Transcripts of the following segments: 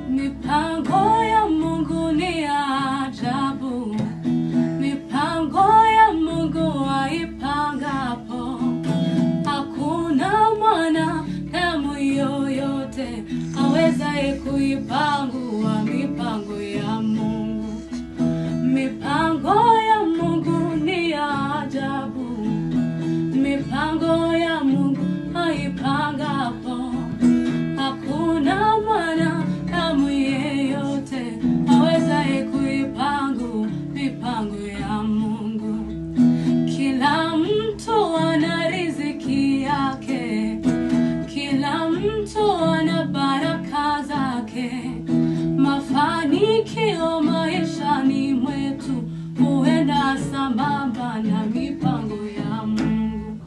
Mipango ya Mungu ni ajabu, mipango ya Mungu aipangapo, hakuna mwanadamu yoyote awezaye kuipangua mipango ya Mungu. Mipango ya Mungu ni ajabu, mipango ya Mungu aipangapo, hakuna mwanadamu yeyote awezaye kuipangua mipango ya Mungu. Kila mtu ana riziki yake, kila mtu ana baraka zake. Mafanikio maishani mwetu huenda sambamba na mipango ya Mungu.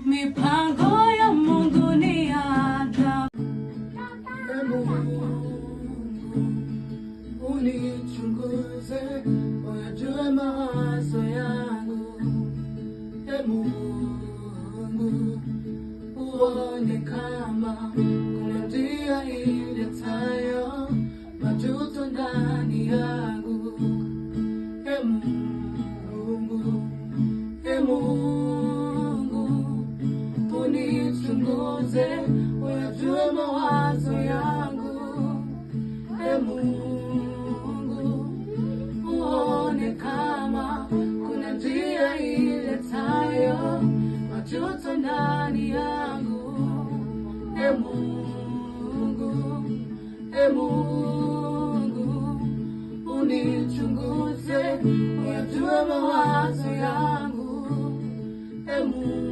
Mipango ya Mungu ni ajabu. Unichunguze, uyajue mawazo yangu. Mungu, uone kama kuna njia iletayo majuto ndani yangu. Mungu, unichunguze, uyajue mawazo yangu. Mungu, uone kama kuna njia iletayo majuto ndani yangu. Mungu, unichunguze, uyajue mawazo yangu. Mungu.